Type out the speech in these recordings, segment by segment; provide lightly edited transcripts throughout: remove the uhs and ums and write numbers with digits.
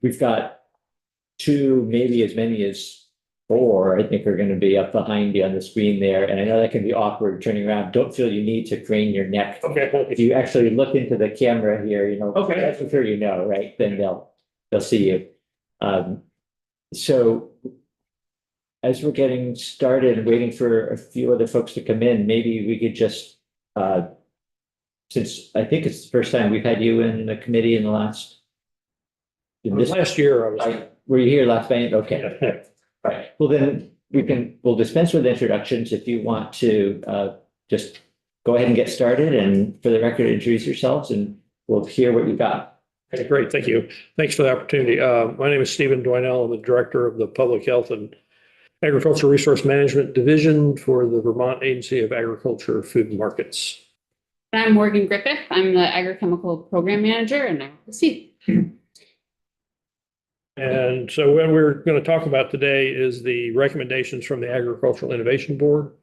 we've got two, maybe as many as four, I think are going to be up behind you on the screen there. And I know that can be awkward turning around. Don't feel you need to crane your neck. Okay. If you actually look into the camera here, Okay. that's I'm sure you know, right? Then they'll see you. So as we're getting started and waiting for a few other folks to come in, maybe we could just, since I think it's the first time we've had you in the committee in Last year I was. were you here last night? Okay. Yeah. Right. Well, then we'll dispense with introductions if you want to just go ahead and get started, and for the record, introduce yourselves and we'll hear what you got. Okay, great. Thank you. Thanks for the opportunity. My name is Stephen Dwinell. I'm the director of the Public Health and Agricultural Resource Management Division for the Vermont Agency of Agriculture, Food and Markets. I'm Morgan Griffith. I'm the Agrochemical Program Manager, and I'm the seed. And so what we're going to talk about today is the recommendations from the Agricultural Innovation Board,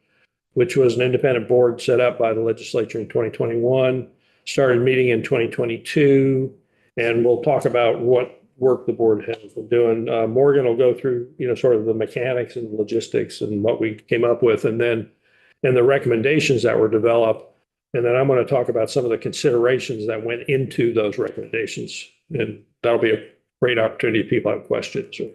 which was an independent board set up by the legislature in 2021, started meeting in 2022, and we'll talk about what work the board has been doing. Morgan will go through, sort of the mechanics and logistics and what we came up with, and the recommendations that were developed. And then I'm going to talk about some of the considerations that went into those recommendations. And that'll be a great opportunity if people have questions or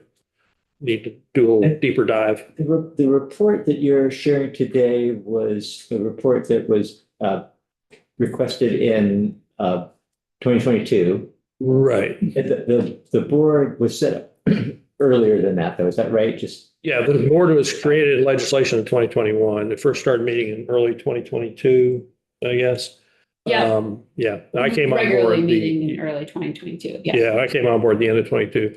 need to do a little deeper dive. The report that you're sharing today was the report that was requested in 2022. Right. The board was set up earlier than that, though. Is that right? Yeah, the board was created in legislation in 2021. It first started meeting in early 2022, I guess. Yeah. I came on regularly board meeting in early 2022. Yes. Yeah, I came on board at the end of 22.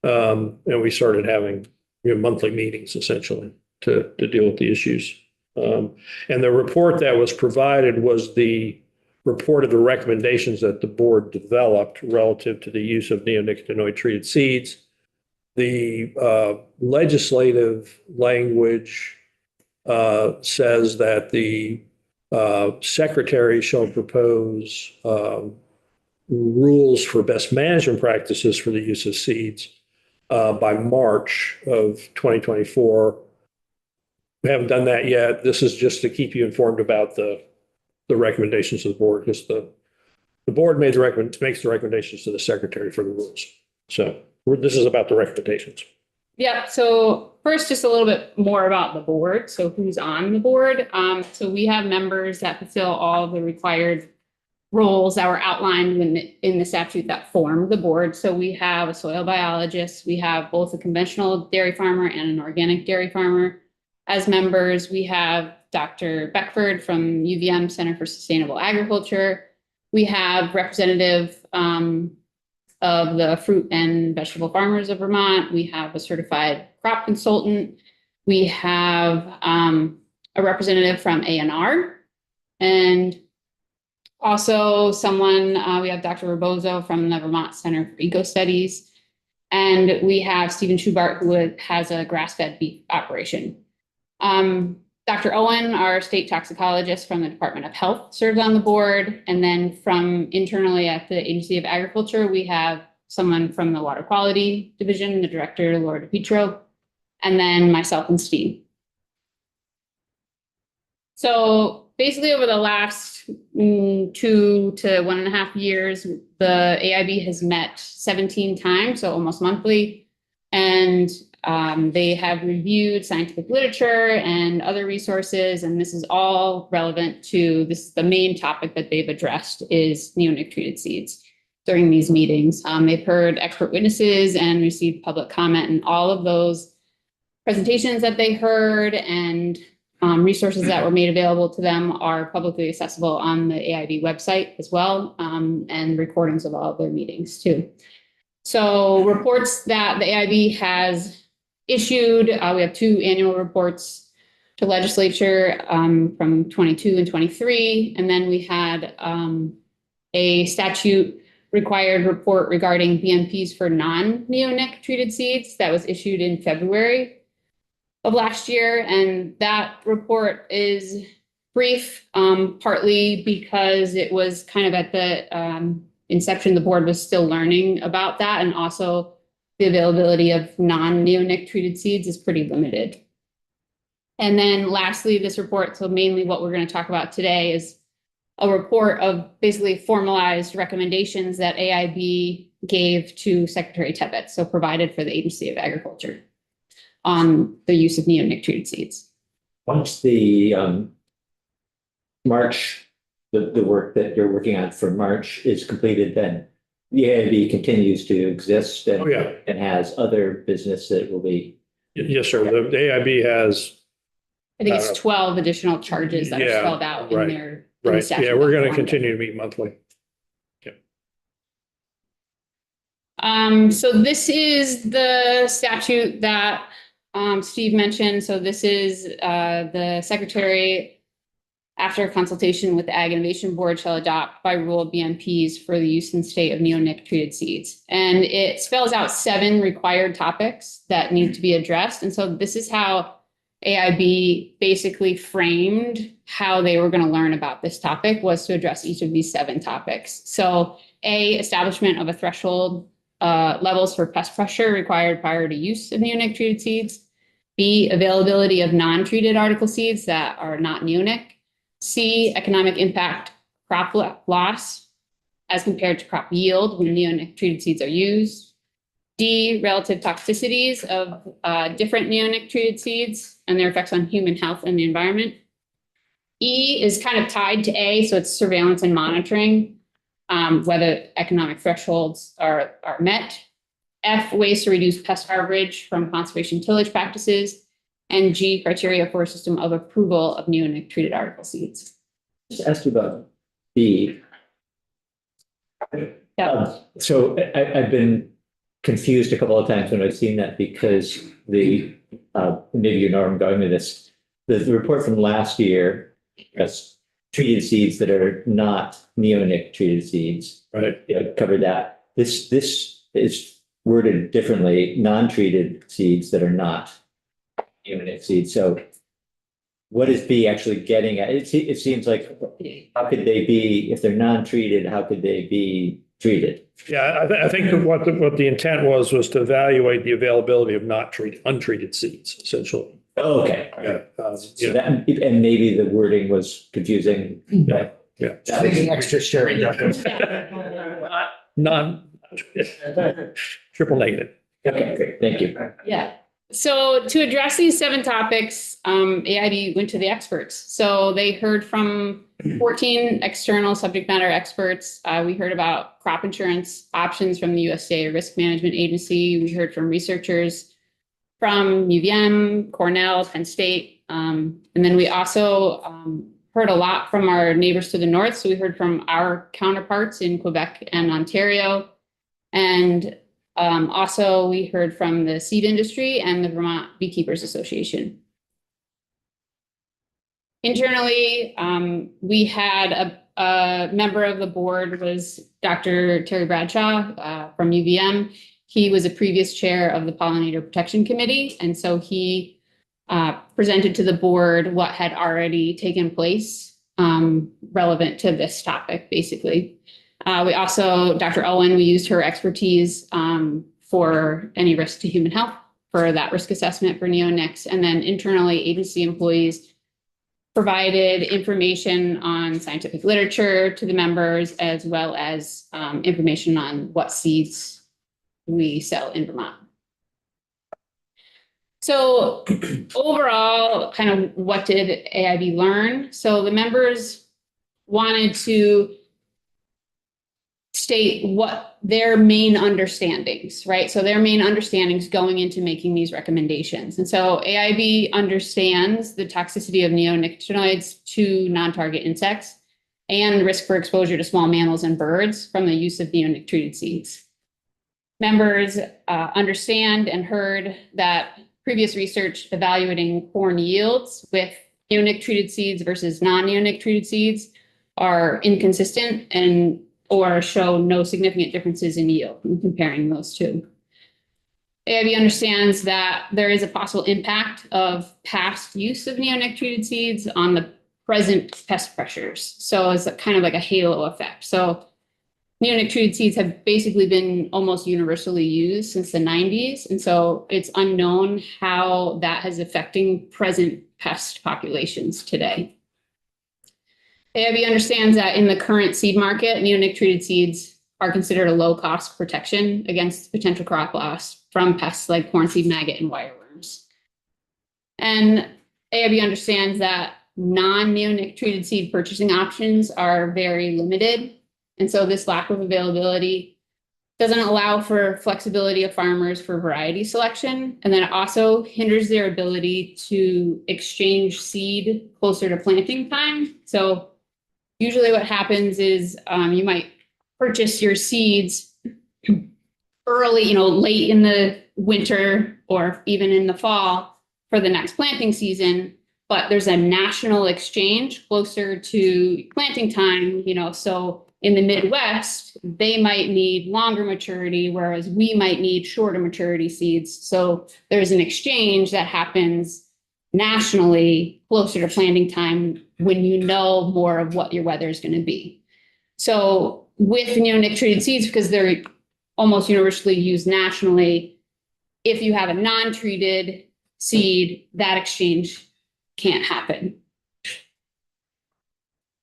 And we started having monthly meetings essentially to deal with the issues. And the report that was provided was the report of the recommendations that the board developed relative to the use of neonicotinoid treated seeds. The legislative language says that the secretary shall propose rules for best management practices for the use of seeds by March of 2024. We haven't done that yet. This is just to keep you informed about the recommendations of the board, because the board makes the recommendations to the secretary for the rules. So this is about the recommendations. Yeah. So first, just a little bit more about the board. So who's on the board? So we have members that fulfill all the required roles that were outlined in the statute that form the board. So we have a soil biologist, we have both a conventional dairy farmer and an organic dairy farmer as members. We have Dr. Beckford from UVM Center for Sustainable Agriculture. We have representative of the fruit and vegetable farmers of Vermont. We have a certified crop consultant. We have a representative from ANR, and also we have Dr. Rebozo from the Vermont Center for Eco Studies. And we have Stephen Schubart, who has a grass-fed beef operation. Dr. Owen, our state toxicologist from the Department of Health, serves on the board. And then from internally at the Agency of Agriculture, we have someone from the Water Quality Division, the director, Laura DePietro, and then myself and Steve. So basically over the last 2 to 1.5 years, the AIB has met 17 times, so almost monthly. And they have reviewed scientific literature and other resources, and this is all relevant to this. The main topic that they've addressed is neonic treated seeds during these meetings. They've heard expert witnesses and received public comment, and all of those presentations that they heard and resources that were made available to them are publicly accessible on the AIB website as well, and recordings of all of their meetings too. So reports that the AIB has issued, we have 2 annual reports to legislature from 22 and 23. And then we had a statute required report regarding BMPs for non-neonic treated seeds that was issued in February of last year. And that report is brief, partly because it was kind of at the inception, the board was still learning about that. And also the availability of non-neonic treated seeds is pretty limited. And then lastly, this report, so mainly what we're going to talk about today is a report of basically formalized recommendations that AIB gave to Secretary Tebbetts, so provided for the Agency of Agriculture on the use of neonic treated seeds. Once the March, the work that you're working on for March is completed, then the AIB continues to exist and, Oh, yeah. and has other business that will be. Yes, sir. The AIB has, I think it's 12 additional charges that are yeah, spelled out in right, their in the right. statute Yeah, we're going to document. continue to meet monthly. So this is the statute that Steve mentioned. So this is the secretary, after consultation with the Ag Innovation Board, shall adopt by rule BMPs for the use in state of neonic treated seeds. And it spells out 7 required topics that need to be addressed. And so this is how AIB basically framed how they were going to learn about this topic, was to address each of these 7 topics. So A, establishment of a threshold levels for pest pressure required prior to use of neonic treated seeds. B, availability of non-treated article seeds that are not neonic. C, economic impact crop loss as compared to crop yield when neonic treated seeds are used. D, relative toxicities of different neonic treated seeds and their effects on human health and the environment. E is kind of tied to A, so it's surveillance and monitoring, whether economic thresholds are met. F, ways to reduce pest harborage from conservation tillage practices. And G, criteria for a system of approval of neonic treated article seeds. Just ask you about B. So I've been confused a couple of times when I've seen that, because the maybe you know where I'm going with this. The report from last year has treated seeds that are not neonic treated seeds. Right. Covered that. This is worded differently, non-treated seeds that are not neonic seeds. So what is B actually getting at? It seems like, how could they be, if they're non-treated, how could they be treated? Yeah, I think that what the intent was to evaluate the availability of untreated seeds, essentially. Oh, okay. Yeah. So that, and maybe the wording was confusing. But Yeah. Making extra sure. Triple negative. Okay, great. Thank you. Yeah. So to address these 7 topics, AIB went to the experts. So they heard from 14 external subject matter experts. We heard about crop insurance options from the USDA Risk Management Agency. We heard from researchers from UVM, Cornell, Penn State. And then we also heard a lot from our neighbors to the north. So we heard from our counterparts in Quebec and Ontario. And also, we heard from the seed industry and the Vermont Beekeepers Association. Internally, we had a member of the board was Dr. Terry Bradshaw from UVM. He was a previous chair of the Pollinator Protection Committee, and so he presented to the board what had already taken place relevant to this topic, basically. We also, Dr. Owen, we used her expertise for any risk to human health for that risk assessment for neonics. And then internally, agency employees provided information on scientific literature to the members, as well as information on what seeds we sell in Vermont. So overall, kind of what did AIB learn? So the members wanted to state what their main understandings, right? So their main understandings going into making these recommendations. And so AIB understands the toxicity of neonicotinoids to non-target insects and risk for exposure to small mammals and birds from the use of neonic treated seeds. Members understand and heard that previous research evaluating corn yields with neonic treated seeds versus non-neonic treated seeds are inconsistent and or show no significant differences in yield when comparing those two. AIB understands that there is a possible impact of past use of neonic treated seeds on the present pest pressures. So it's kind of like a halo effect. So neonic treated seeds have basically been almost universally used since the 90s. And so it's unknown how that is affecting present pest populations today. AIB understands that in the current seed market, neonic treated seeds are considered a low cost protection against potential crop loss from pests like corn seed maggot and wireworms. And AIB understands that non-neonic treated seed purchasing options are very limited. And so this lack of availability doesn't allow for flexibility of farmers for variety selection. And then it also hinders their ability to exchange seed closer to planting time. So usually what happens is you might purchase your seeds early, late in the winter or even in the fall for the next planting season, but there's a national exchange closer to planting time, so in the Midwest, they might need longer maturity, whereas we might need shorter maturity seeds. So there's an exchange that happens nationally closer to planting time when you know more of what your weather is going to be. So with neonic treated seeds, because they're almost universally used nationally, if you have a non-treated seed, that exchange can't happen.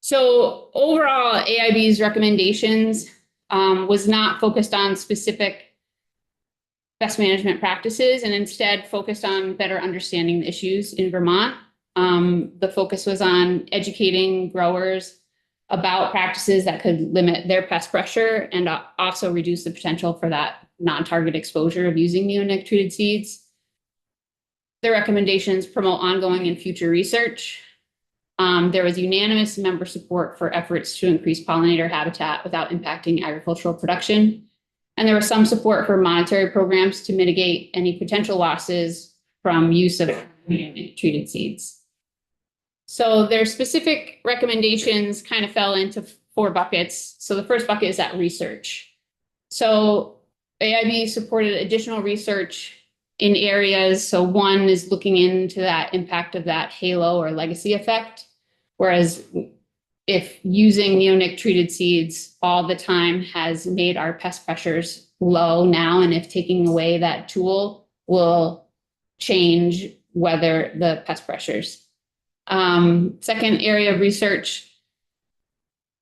So overall, AIB's recommendations was not focused on specific pest management practices and instead focused on better understanding the issues in Vermont. The focus was on educating growers about practices that could limit their pest pressure and also reduce the potential for that non-target exposure of using neonic treated seeds. The recommendations promote ongoing and future research. There was unanimous member support for efforts to increase pollinator habitat without impacting agricultural production. And there was some support for monetary programs to mitigate any potential losses from use of treated seeds. So their specific recommendations kind of fell into 4 buckets. So the first bucket is that research. So AIB supported additional research in areas. So one is looking into that impact of that halo or legacy effect. Whereas if using neonic treated seeds all the time has made our pest pressures low now, and if taking away that tool will change whether the pest pressures. Second area of research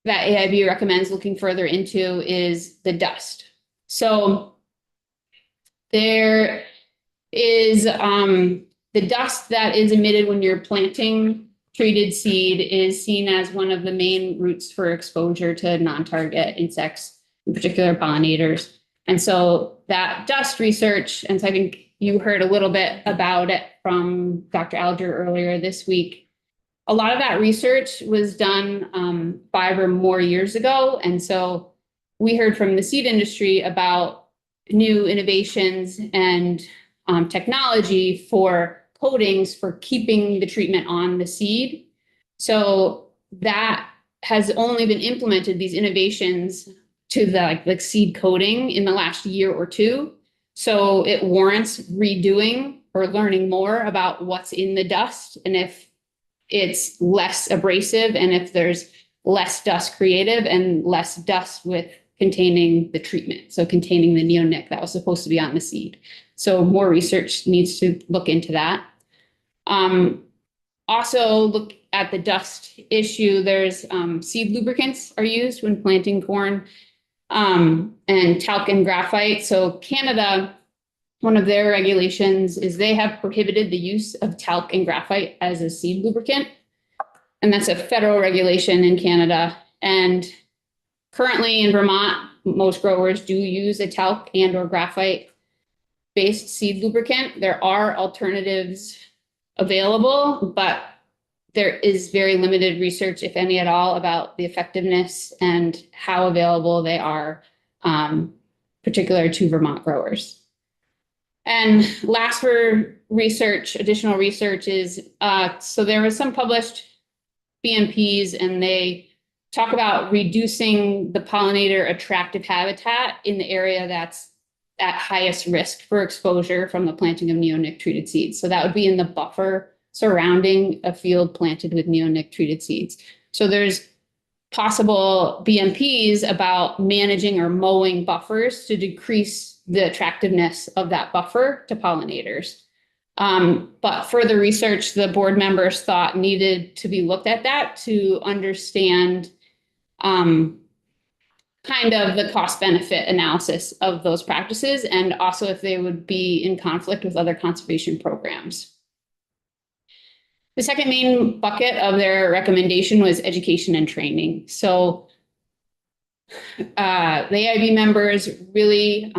that AIB recommends looking further into is the dust. So there is the dust that is emitted when you're planting treated seed is seen as one of the main routes for exposure to non-target insects, in particular pollinators. And so that dust research, and so I think you heard a little bit about it from Dr. Alger earlier this week. A lot of that research was done 5 or more years ago. And so we heard from the seed industry about new innovations and technology for coatings for keeping the treatment on the seed. So that has only been implemented, these innovations, to the seed coating in the last year or 2. So it warrants redoing or learning more about what's in the dust and if it's less abrasive and if there's less dust creative and less dust with containing the treatment, so containing the neonic that was supposed to be on the seed. So more research needs to look into that. Also look at the dust issue. There's seed lubricants are used when planting corn, and talc and graphite. So Canada, one of their regulations is they have prohibited the use of talc and graphite as a seed lubricant. And that's a federal regulation in Canada. And currently in Vermont, most growers do use a talc and or graphite based seed lubricant. There are alternatives available, but there is very limited research, if any at all, about the effectiveness and how available they are, particular to Vermont growers. And last for research, additional research is, so there was some published BMPs and they talk about reducing the pollinator attractive habitat in the area that's at highest risk for exposure from the planting of neonic treated seeds. So that would be in the buffer surrounding a field planted with neonic treated seeds. So there's possible BMPs about managing or mowing buffers to decrease the attractiveness of that buffer to pollinators. But further research the board members thought needed to be looked at that to understand kind of the cost benefit analysis of those practices, and also if they would be in conflict with other conservation programs. The second main bucket of their recommendation was education and training. So the AIB members really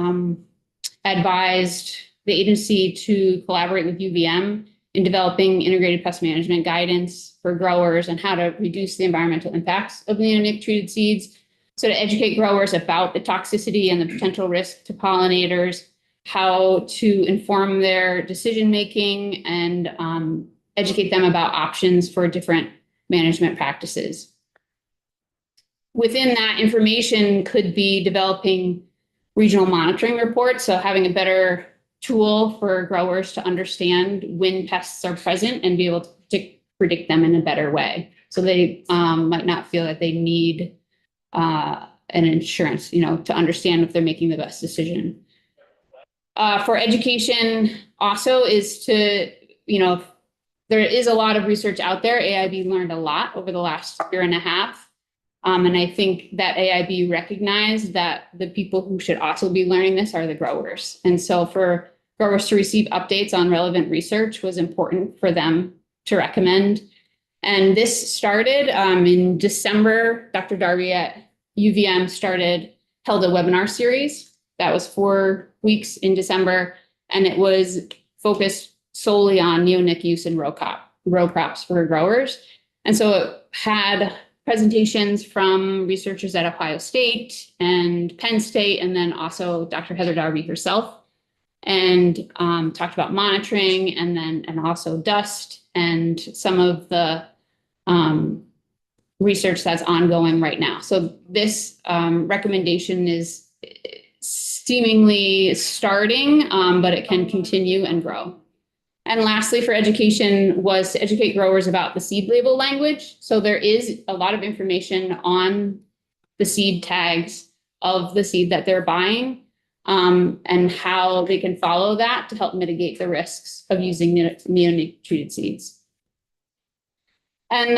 advised the agency to collaborate with UVM in developing integrated pest management guidance for growers and how to reduce the environmental impacts of neonic treated seeds. So to educate growers about the toxicity and the potential risk to pollinators, how to inform their decision-making, and educate them about options for different management practices. Within that information could be developing regional monitoring reports, so having a better tool for growers to understand when pests are present and be able to predict them in a better way. So they might not feel that they need an insurance, to understand if they're making the best decision. For education also is to, there is a lot of research out there. AIB learned a lot over the last year and a half. And I think that AIB recognized that the people who should also be learning this are the growers. And so for growers to receive updates on relevant research was important for them to recommend. And this started in December. Dr. Darby at UVM held a webinar series that was 4 weeks in December, and it was focused solely on neonic use in row crops for growers. And so it had presentations from researchers at Ohio State and Penn State, and then also Dr. Heather Darby herself, and talked about monitoring and also dust and some of the research that's ongoing right now. So this recommendation is seemingly starting, but it can continue and grow. And lastly, for education was to educate growers about the seed label language. So there is a lot of information on the seed tags of the seed that they're buying, and how they can follow that to help mitigate the risks of using neonic treated seeds. And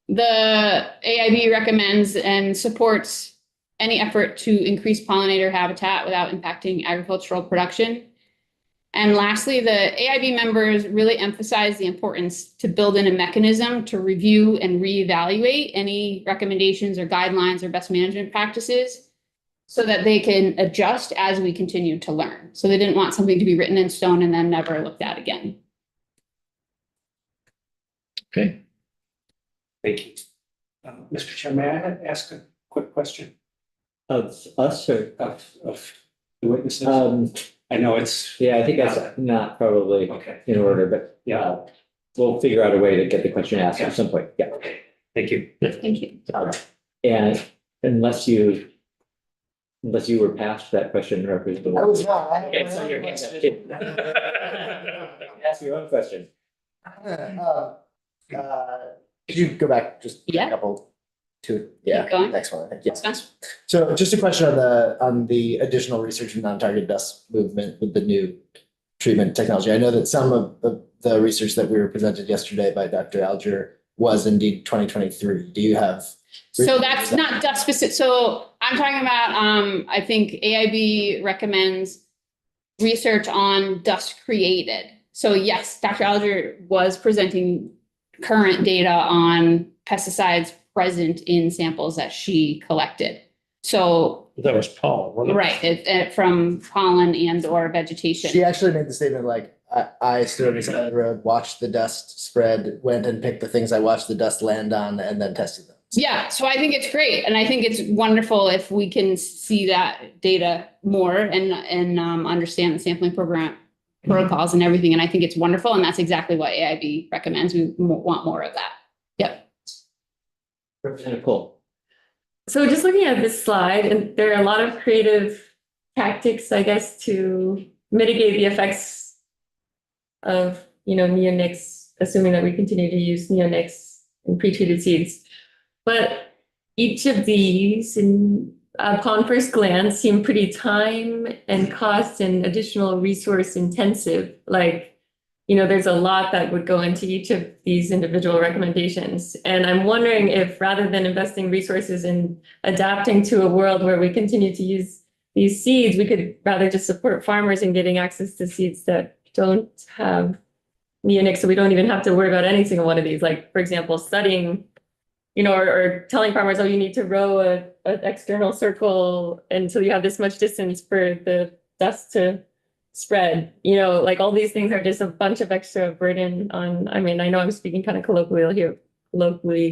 the AIB recommends and supports any effort to increase pollinator habitat without impacting agricultural production. And lastly, the AIB members really emphasize the importance to build in a mechanism to review and reevaluate any recommendations or guidelines or best management practices so that they can adjust as we continue to learn. So they didn't want something to be written in stone and then never looked at again. Okay. Thank you. Mr. Chair, may I ask a quick question Of us or? of the witnesses? I know it's. Yeah, I think that's not probably Okay. in order, but Yeah. we'll figure out a way to get the question asked at some point. Yeah. Okay. Thank you. Thank you. And unless you were past that question, Representative. I was not. I Okay, have so my you're own question. Ask your own question. Could you go back just Yeah. a couple to, Keep going. next one, I think, yes. Discuss. So just a question on the additional research and non-target dust movement with the new treatment technology. I know that some of the research that we were presented yesterday by Dr. Alger was indeed 2023. Do you have? So that's not dust specific. So I'm talking about, I think AIB recommends research on dust created. So yes, Dr. Alger was presenting current data on pesticides present in samples that she collected. So, That was Paul, wasn't it? right, from pollen and or vegetation. She actually made the statement like, I stood on the side of the road, watched the dust spread, went and picked the things I watched the dust land on, and then tested them. Yeah, so I think it's great. And I think it's wonderful if we can see that data more and understand the sampling program protocols and everything. And I think it's wonderful. And that's exactly what AIB recommends. We want more of that. Yep. Representative Cole. So just looking at this slide, and there are a lot of creative tactics, I guess, to mitigate the effects of, neonics, assuming that we continue to use neonics in pre-treated seeds. But each of these in upon first glance seem pretty time and cost and additional resource intensive. Like, you know, there's a lot that would go into each of these individual recommendations. And I'm wondering if rather than investing resources in adapting to a world where we continue to use these seeds, we could rather just support farmers in getting access to seeds that don't have neonics, so we don't even have to worry about any single one of these. Like, for example, studying, you know, or telling farmers, oh, you need to row an external circle until you have this much distance for the dust to spread. You know, like all these things are just a bunch of extra burden on, I mean, I know I'm speaking kind of colloquially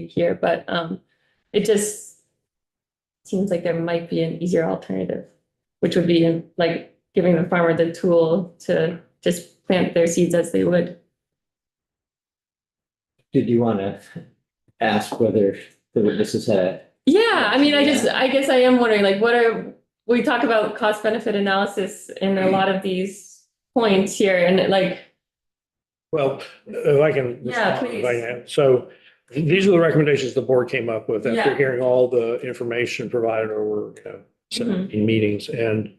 here, but it just seems like there might be an easier alternative, which would be like giving the farmer the tool to just plant their seeds as they would. Did you want to ask whether the witnesses had? Yeah, I mean, I guess I am wondering, like, we talk about cost benefit analysis in a lot of these points here, and like, Well, if I can. Yeah, please. if I can. So these are the recommendations the board came up with after Yeah. hearing all the information provided over, 17 meetings. And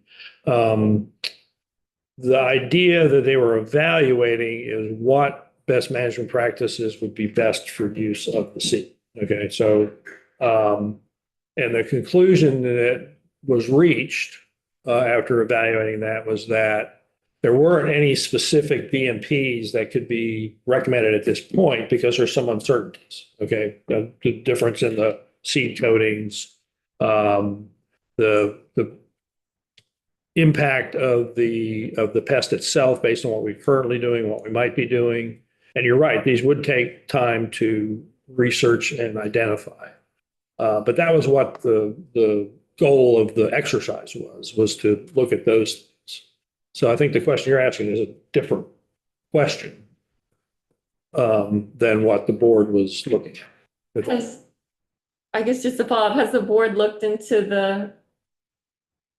the idea that they were evaluating is what best management practices would be best for use of the seed. Okay, so and the conclusion that was reached after evaluating that was that there weren't any specific BMPs that could be recommended at this point because there's some uncertainties. Okay, the difference in the seed coatings, the impact of the pest itself based on what we're currently doing, what we might be doing. And you're right, these would take time to research and identify. But that was what the goal of the exercise was to look at those things. So I think the question you're asking is a different question than what the board was looking at. I guess just to follow up, has the board looked into the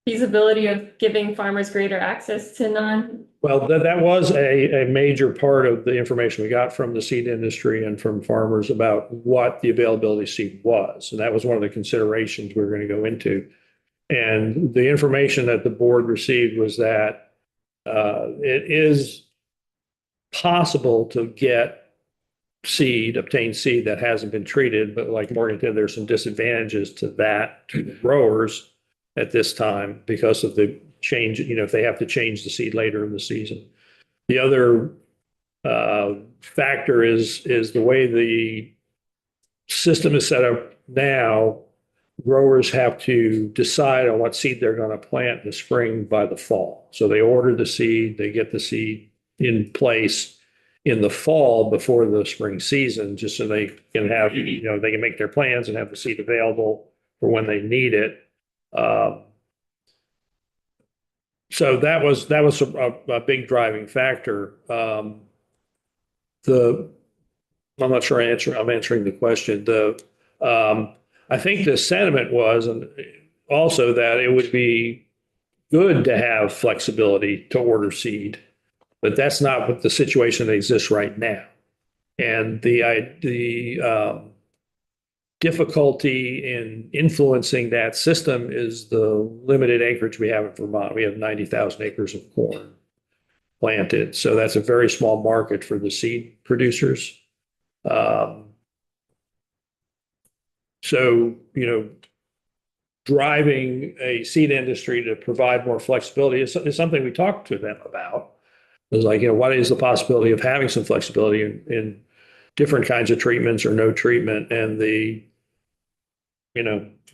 feasibility of giving farmers greater access to non? Well, that was a major part of the information we got from the seed industry and from farmers about what the availability of seed was. And that was one of the considerations we were going to go into. And the information that the board received was that it is possible to get seed, obtain seed that hasn't been treated, but like Morgan said, there's some disadvantages to that to the growers at this time because of the change, if they have to change the seed later in the season. The other factor is the way the system is set up now. Growers have to decide on what seed they're going to plant in the spring by the fall. So they order the seed, they get the seed in place in the fall before the spring season, just so they can have, they can make their plans and have the seed available for when they need it. So that was a big driving factor. I'm not sure I'm answering the question. I think the sentiment was also that it would be good to have flexibility to order seed, but that's not what the situation that exists right now. And the difficulty in influencing that system is the limited acreage we have in Vermont. We have 90,000 acres of corn planted. So that's a very small market for the seed producers. So, driving a seed industry to provide more flexibility is something we talked to them about. It was like, what is the possibility of having some flexibility in different kinds of treatments or no treatment? And it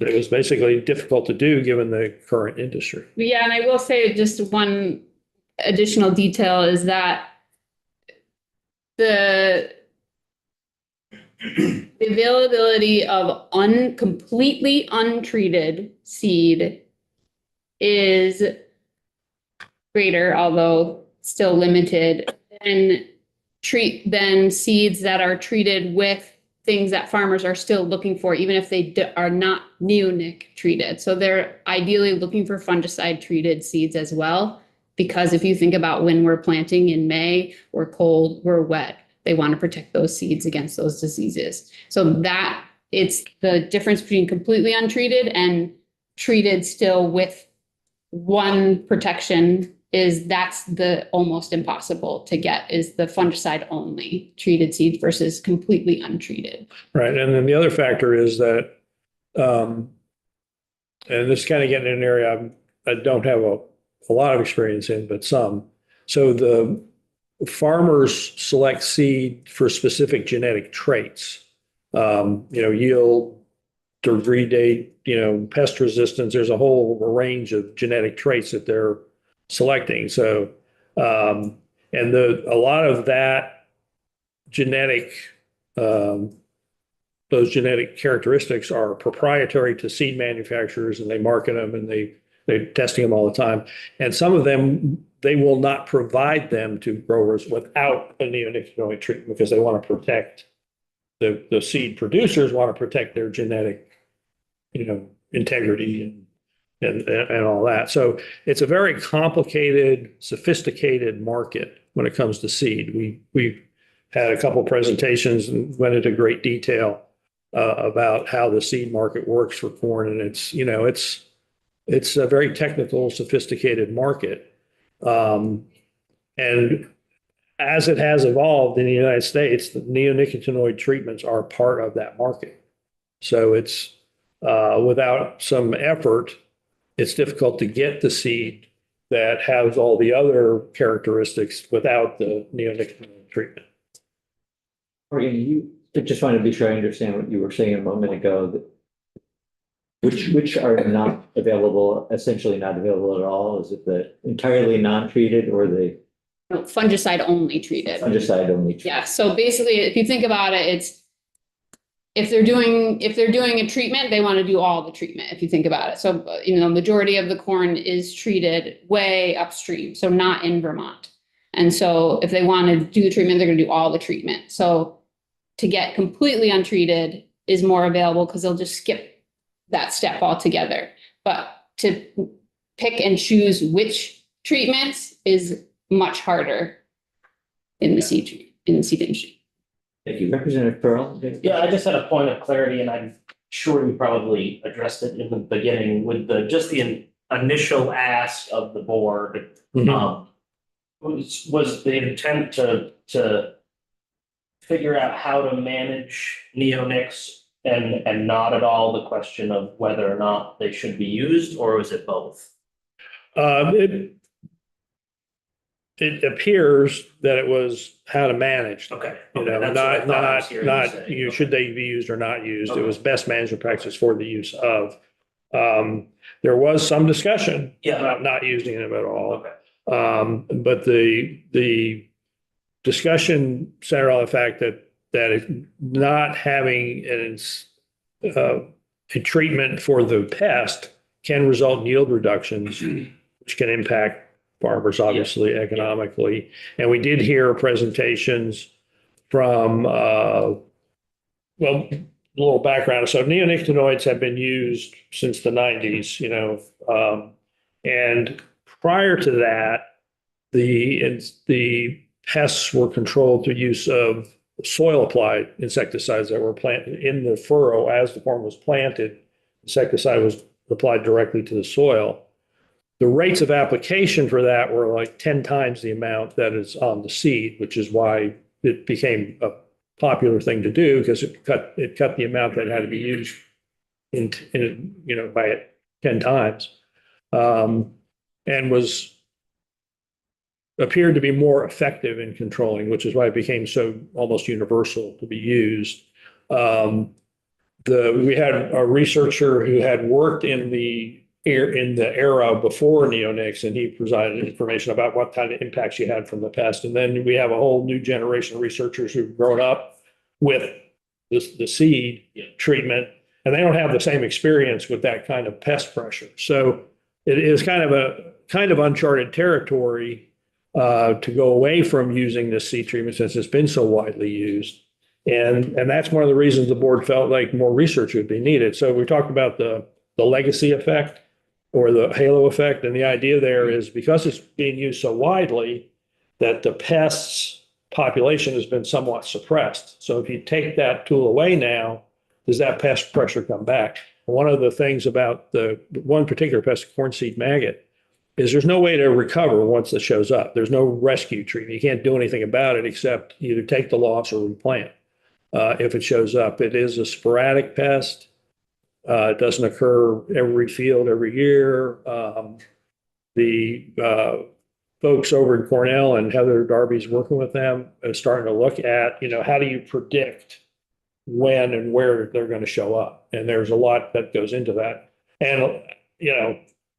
was basically difficult to do given the current industry. Yeah, and I will say just one additional detail is that the availability of completely untreated seed is greater, although still limited, than seeds that are treated with things that farmers are still looking for, even if they are not neonic treated. So they're ideally looking for fungicide treated seeds as well, because if you think about when we're planting in May, we're cold, we're wet, they want to protect those seeds against those diseases. So that it's the difference between completely untreated and treated still with one protection is that's the almost impossible to get is the fungicide only treated seed versus completely untreated. Right. And then the other factor is that, and this is kind of getting in an area I don't have a lot of experience in, but some. So the farmers select seed for specific genetic traits, yield, degree date, pest resistance. There's a whole range of genetic traits that they're selecting. So, and a lot of that genetic, those genetic characteristics are proprietary to seed manufacturers, and they market them and they're testing them all the time. And some of them, they will not provide them to growers without a neonicotinoid treatment because they want to protect the seed producers want to protect their genetic, integrity and all that. So it's a very complicated, sophisticated market when it comes to seed. We've had a couple presentations and went into great detail about how the seed market works for corn, and it's a very technical, sophisticated market. And as it has evolved in the United States, the neonicotinoid treatments are part of that market. So it's without some effort, it's difficult to get the seed that has all the other characteristics without the neonicotinoid treatment. Morgan, I just want to be sure I understand what you were saying a moment ago. Which are not available, essentially not available at all? Is it the entirely non-treated or the No, fungicide only treated. fungicide only? Treated? Yeah, so basically, if you think about it, it's if they're doing a treatment, they want to do all the treatment, if you think about it. So, majority of the corn is treated way upstream, so not in Vermont. And so if they want to do the treatment, they're going to do all the treatment. So to get completely untreated is more available because they'll just skip that step altogether. But to pick and choose which treatments is much harder in the seed industry. Thank you. Representative Pearl? Yeah, I just had a point of clarity, and I'm sure you probably addressed it in the beginning with the initial ask of the board. Was the intent to figure out how to manage neonics and not at all the question of whether or not they should be used, or was it both? It appears that it was how to manage. Okay. Not should they be used or not used. Okay. It was best management practice for the use of. There was some discussion about not using them at all. Okay. But the discussion centered on the fact that if not having a treatment for the pest can result in yield reductions, which can impact farmers, obviously, economically. And we did hear presentations from, a little background. So neonicotinoids have been used since the 90s, and prior to that, the pests were controlled through use of soil applied insecticides that were planted in the furrow as the corn was planted. Insecticide was applied directly to the soil. The rates of application for that were like 10 times the amount that is on the seed, which is why it became a popular thing to do, because it cut the amount that had to be used by 10 times, and appeared to be more effective in controlling, which is why it became so almost universal to be used. We had a researcher who had worked in the era before neonics, and he presented information about what kind of impacts you had from the pest. And then we have a whole new generation of researchers who've grown up with the seed treatment, and they don't have the same experience with that kind of pest pressure. So it is kind of uncharted territory to go away from using this seed treatment since it's been so widely used. And that's one of the reasons the board felt like more research would be needed. So we talked about the legacy effect or the halo effect. And the idea there is because it's being used so widely that the pests population has been somewhat suppressed. So if you take that tool away now, does that pest pressure come back? One of the things about the one particular pest, corn seed maggot, is there's no way to recover once it shows up. There's no rescue treatment. You can't do anything about it except either take the loss or replant. If it shows up, it is a sporadic pest. It doesn't occur every field every year. The folks over in Cornell and Heather Darby's working with them and starting to look at, how do you predict when and where they're going to show up? And there's a lot that goes into that. And,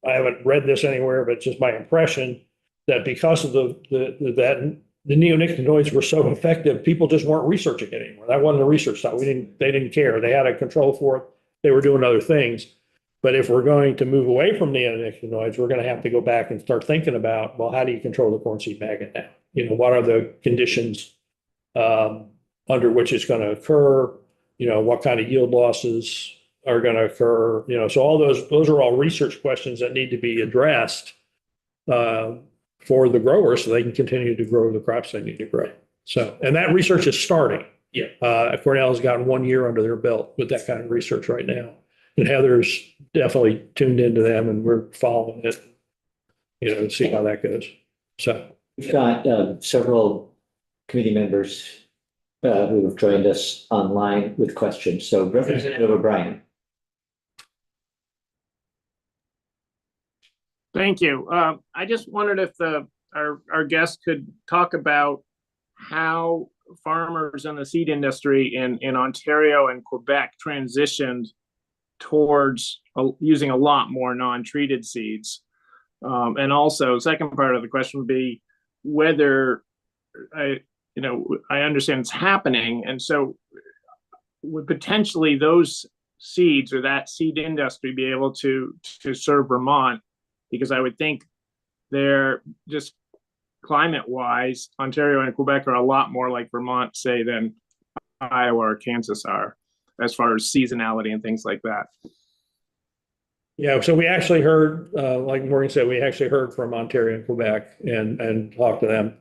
I haven't read this anywhere, but it's just my impression that because of the neonicotinoids were so effective, people just weren't researching it anymore. That wasn't the research side. They didn't care. They had a control for it. They were doing other things. But if we're going to move away from neonicotinoids, we're going to have to go back and start thinking about, well, how do you control the corn seed maggot now? What are the conditions under which it's going to occur? What kind of yield losses are going to occur? So all those are all research questions that need to be addressed for the growers so they can continue to grow the crops they need to grow. So, and that research is starting. Yeah. Cornell has gotten 1 year under their belt with that kind of research right now. And Heather's definitely tuned into them and we're following it, to see how that goes. So We've got several committee members who have joined us online with questions. So Representative O'Brien. Thank you. I just wondered if our guest could talk about how farmers in the seed industry in Ontario and Quebec transitioned towards using a lot more non-treated seeds. And also, second part of the question would be whether I understand it's happening, and so would potentially those seeds or that seed industry be able to serve Vermont? Because I would think they're just climate-wise, Ontario and Quebec are a lot more like Vermont, say, than Iowa or Kansas are, as far as seasonality and things like that. yeah, so we actually heard, like Morgan said, we actually heard from Ontario and Quebec and talked to them.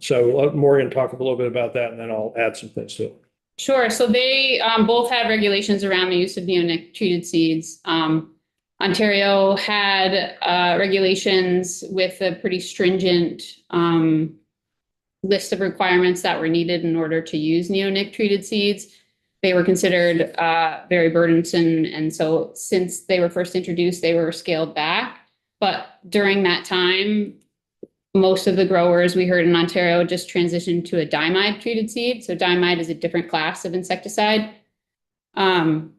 So let Morgan talk a little bit about that, and then I'll add some things to it. Sure. So they both have regulations around the use of neonic treated seeds. Ontario had regulations with a pretty stringent list of requirements that were needed in order to use neonic treated seeds. They were considered very burdensome. And so since they were first introduced, they were scaled back. But during that time, most of the growers we heard in Ontario just transitioned to a diamide treated seed. So diamide is a different class of insecticide. And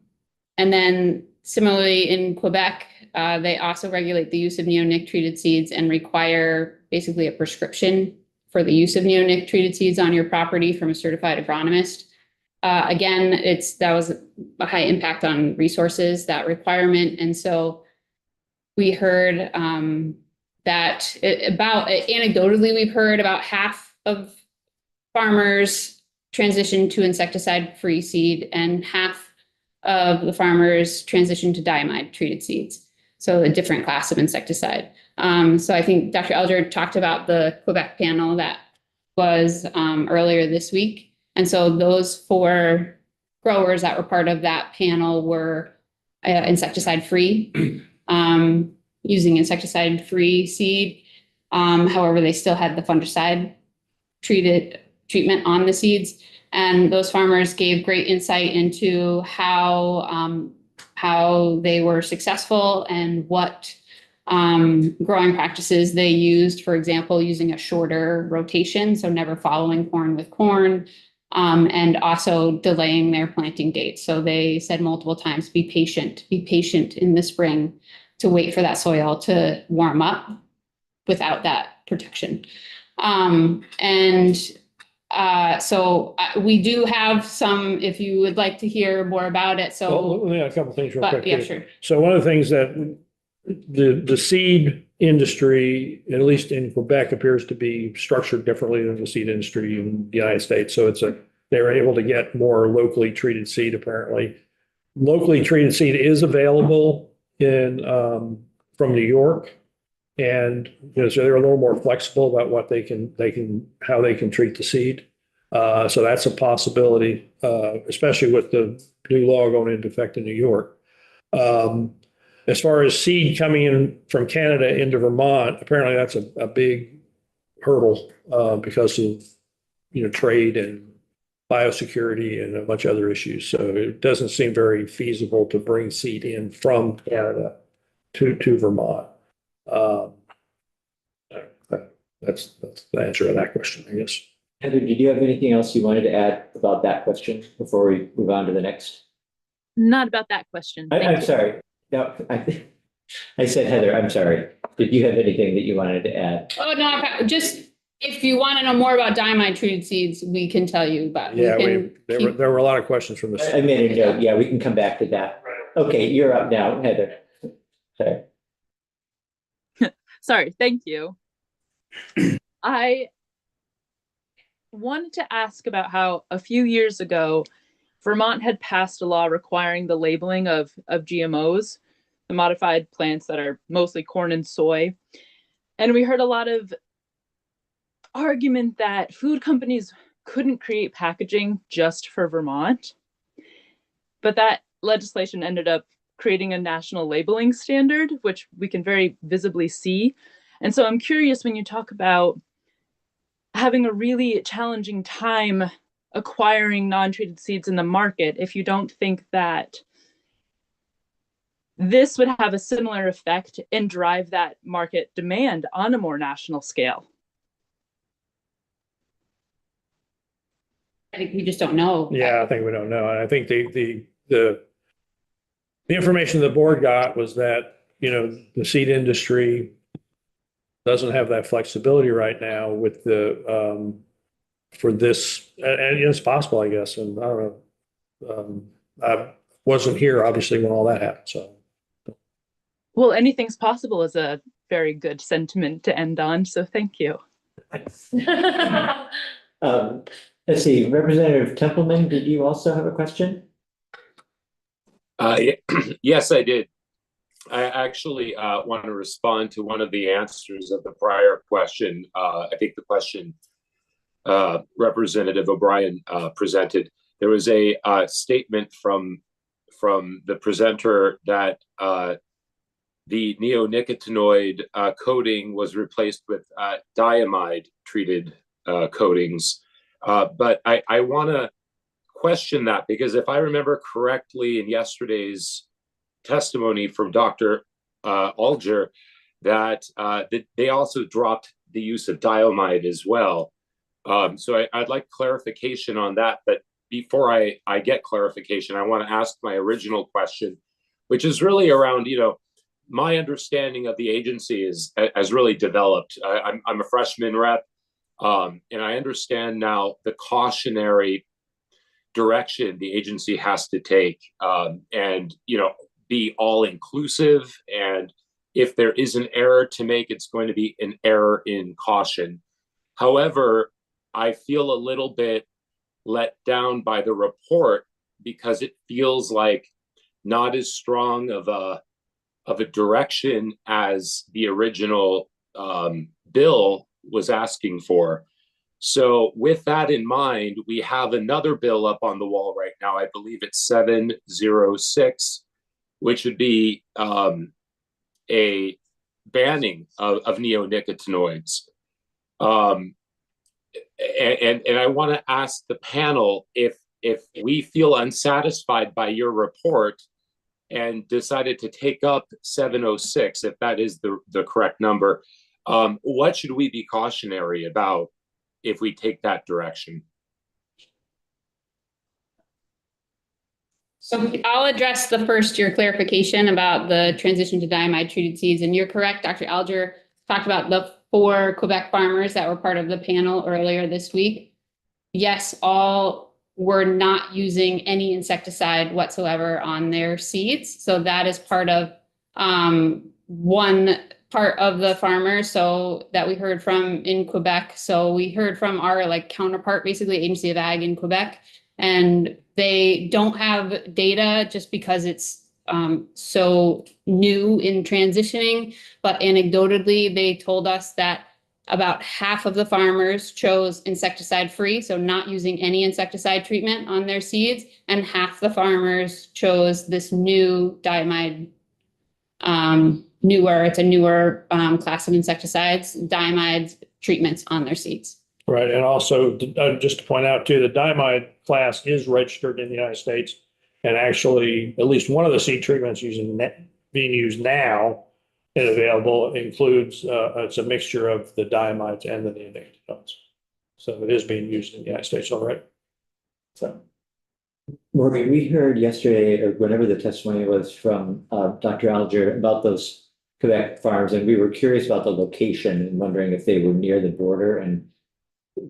then similarly in Quebec, they also regulate the use of neonic treated seeds and require basically a prescription for the use of neonic treated seeds on your property from a certified agronomist. Again, that was a high impact on resources, that requirement. And so we heard anecdotally, we've heard about half of farmers transition to insecticide-free seed and half of the farmers transition to diamide treated seeds. So a different class of insecticide. So I think Dr. Alger talked about the Quebec panel that was earlier this week. And so those 4 growers that were part of that panel were insecticide-free, using insecticide-free seed. However, they still had the fungicide treatment on the seeds. And those farmers gave great insight into how they were successful and what growing practices they used. For example, using a shorter rotation, so never following corn with corn, and also delaying their planting date. So they said multiple times, be patient in the spring to wait for that soil to warm up without that protection. So we do have some, if you would like to hear more about it. Well, So, let me add a couple things real but quick. yeah, too. sure. So one of the things that the seed industry, at least in Quebec, appears to be structured differently than the seed industry in the United States. So they were able to get more locally treated seed, apparently. Locally treated seed is available from New York. And so they're a little more flexible about what how they can treat the seed. So that's a possibility, especially with the new law going into effect in New York. As far as seed coming in from Canada into Vermont, apparently that's a big hurdle because of, trade and biosecurity and a bunch of other issues. So it doesn't seem very feasible to bring seed in from Canada to Vermont. That's the answer to that question, I guess. Heather, did you have anything else you wanted to add about that question before we move on to the next? Not about that question. Thank I'm you. sorry. No, I said Heather, I'm sorry. Did you have anything that you wanted to add? Oh, no, just if you want to know more about diamide treated seeds, we can tell you, but we Yeah, can keep- there were a lot of questions from I the. made a note. Yeah, we can come back to that. Okay, you're up now, Heather. Sorry. Sorry, thank you. I wanted to ask about how a few years ago, Vermont had passed a law requiring the labeling of GMOs, the modified plants that are mostly corn and soy. And we heard a lot of argument that food companies couldn't create packaging just for Vermont. But that legislation ended up creating a national labeling standard, which we can very visibly see. And so I'm curious, when you talk about having a really challenging time acquiring non-treated seeds in the market, if you don't think that this would have a similar effect and drive that market demand on a more national scale. I think we just don't know. Yeah, I think we don't know. And I think the information the board got was that, the seed industry doesn't have that flexibility right now with the, for this, and it's possible, I guess, and I don't know. I wasn't here, obviously, when all that happened, so. Well, anything's possible is a very good sentiment to end on, so thank you. Let's see, Representative Templeman, did you also have a question? Yes, I did. I actually want to respond to one of the answers of the prior question. I think the question Representative O'Brien presented. There was a statement from the presenter that the neonicotinoid coating was replaced with diamide treated coatings. But I want to question that, because if I remember correctly in yesterday's testimony from Dr. Alger, that they also dropped the use of diamide as well. So I'd like clarification on that. But before I get clarification, I want to ask my original question, which is really around, my understanding of the agency has really developed. I'm a freshman rep, and I understand now the cautionary direction the agency has to take, and be all inclusive. And if there is an error to make, it's going to be an error in caution. However, I feel a little bit let down by the report, because it feels like not as strong of a direction as the original bill was asking for. So with that in mind, we have another bill up on the wall right now. I believe it's 706, which would be a banning of neonicotinoids. And I want to ask the panel if we feel unsatisfied by your report and decided to take up 706, if that is the correct number, what should we be cautionary about if we take that direction? So I'll address the first, your clarification about the transition to diamide treated seeds. And you're correct, Dr. Alger talked about the 4 Quebec farmers that were part of the panel earlier this week. Yes, all were not using any insecticide whatsoever on their seeds. So that is part of one part of the farmers so that we heard from in Quebec. So we heard from our counterpart, basically Agency of Ag in Quebec, and they don't have data just because it's so new in transitioning. But anecdotally, they told us that about half of the farmers chose insecticide-free, so not using any insecticide treatment on their seeds, and half the farmers chose this new diamide, it's a newer class of insecticides, diamide treatments on their seeds. Right, and also, just to point out too, the diamide class is registered in the United States. And actually, at least one of the seed treatments being used now and available includes, it's a mixture of the diamides and the neonicotinoids. So it is being used in the United States already. So. Maureen, we heard yesterday, or whenever the testimony was from Dr. Alger about those Quebec farms, and we were curious about the location and wondering if they were near the border and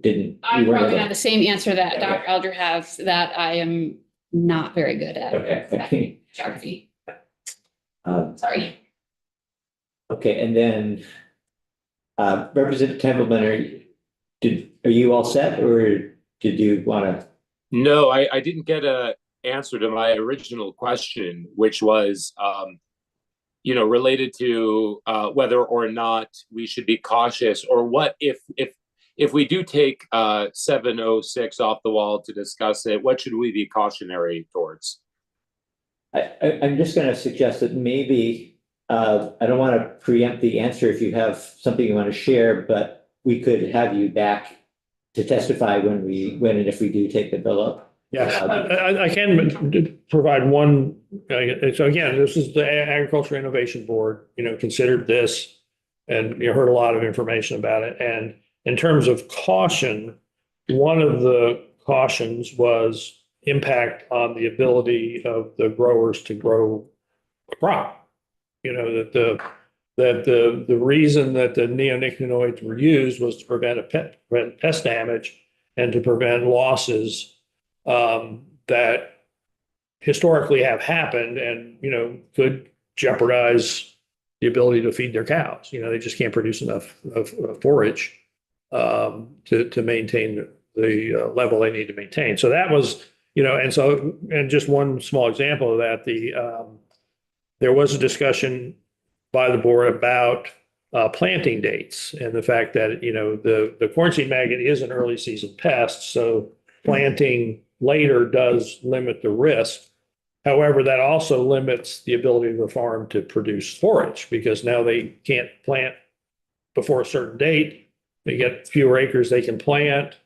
didn't. I we weren't probably able- have the same answer that Okay. Dr. Alger has, that I am not very good at. Okay. Geography, Sorry. sorry. Okay, and then Representative Templeman, are you all set, or did you want to? No, I didn't get a answer to my original question, which was, related to whether or not we should be cautious, or what if we do take 706 off the wall to discuss it, what should we be cautionary towards? I'm just going to suggest that maybe, I don't want to preempt the answer if you have something you want to share, but we could have you back to testify when and if we do take the bill up. Yeah, I can provide one, so again, this is the Agricultural Innovation Board, considered this and heard a lot of information about it. And in terms of caution, one of the cautions was impact on the ability of the growers to grow a crop. That the reason that the neonicotinoids were used was to prevent pest damage and to prevent losses that historically have happened and could jeopardize the ability to feed their cows. They just can't produce enough of forage to maintain the level they need to maintain. So that was, and just one small example of that, there was a discussion by the board about planting dates and the fact that, the corn seed maggot is an early season pest. So planting later does limit the risk. However, that also limits the ability of the farm to produce forage, because now they can't plant before a certain date. They get fewer acres they can plant,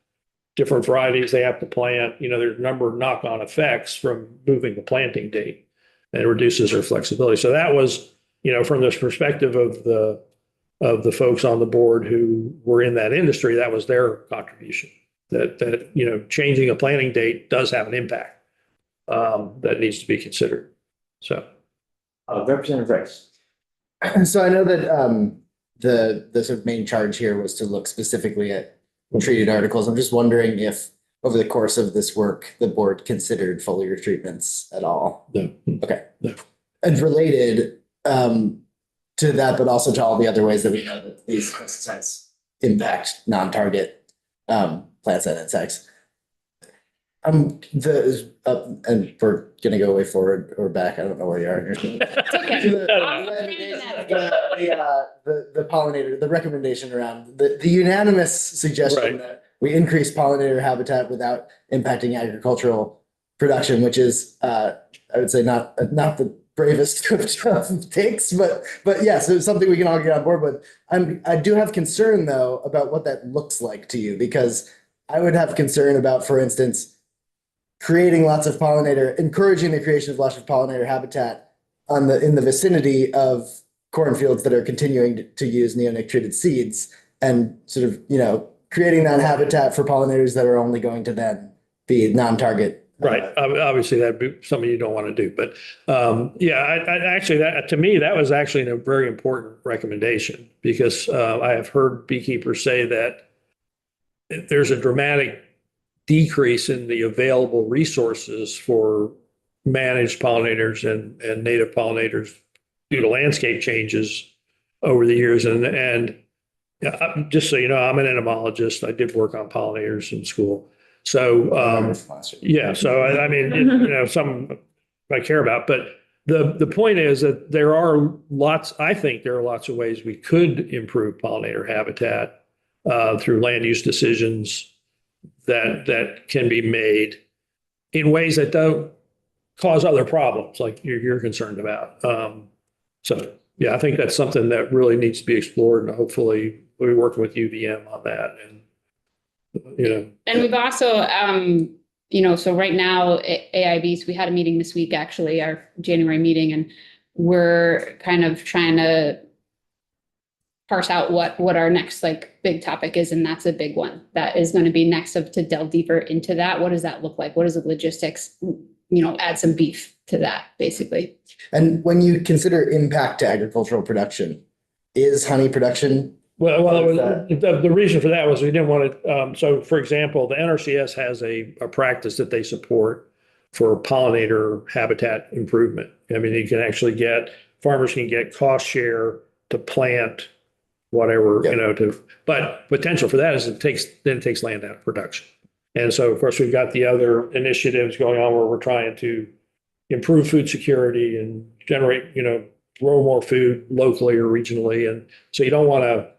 different varieties they have to plant. There's a number of knock-on effects from moving the planting date, and it reduces their flexibility. So that was, from this perspective of the folks on the board who were in that industry, that was their contribution. That changing a planting date does have an impact that needs to be considered. So, Representative Rice. So I know that the sort of main charge here was to look specifically at treated articles. I'm just wondering if over the course of this work, the board considered foliar treatments at all. No. Okay. No. And related to that, but also to all the other ways that we know that these pesticides impact non-target plants and insects. And we're gonna go way forward or back. I don't know where you are. It's okay. To the pollinator, the recommendation around the unanimous suggestion Right. that we increase pollinator habitat without impacting agricultural production, which is, I would say not the bravest of takes, but yeah, so it's something we can all get on board with. I do have concern though about what that looks like to you, because I would have concern about, for instance, creating lots of encouraging the creation of lots of pollinator habitat in the vicinity of cornfields that are continuing to use neonic treated seeds, and sort of, creating that habitat for pollinators that are only going to then be non-target. Right. Obviously, that'd be something you don't want to do. But I actually, that to me, that was actually a very important recommendation, because I have heard beekeepers say that there's a dramatic decrease in the available resources for managed pollinators and native pollinators due to landscape changes over the years. And just so you know, I'm an entomologist. I did work on pollinators in school. So, yeah, so I mean, some I care about, but the point is that I think there are lots of ways we could improve pollinator habitat through land use decisions that can be made in ways that don't cause other problems like you're concerned about. So, yeah, I think that's something that really needs to be explored, and hopefully we'll be working with UVM on that. And, And we've also, so right now, AIBs, we had a meeting this week, actually, our January meeting, and we're kind of trying to parse out what our next like big topic is, and that's a big one. That is going to be next up to delve deeper into that. What does that look like? What is the logistics? Add some beef to that, basically. And when you consider impact to agricultural production, is honey production? well, the reason for that was we didn't want to, so for example, the NRCS has a practice that they support for pollinator habitat improvement. I mean, you can actually farmers can get cost share to plant whatever, but potential for that is it takes land out of production. And so, of course, we've got the other initiatives going on where we're trying to improve food security and generate, grow more food locally or regionally. And so you don't want to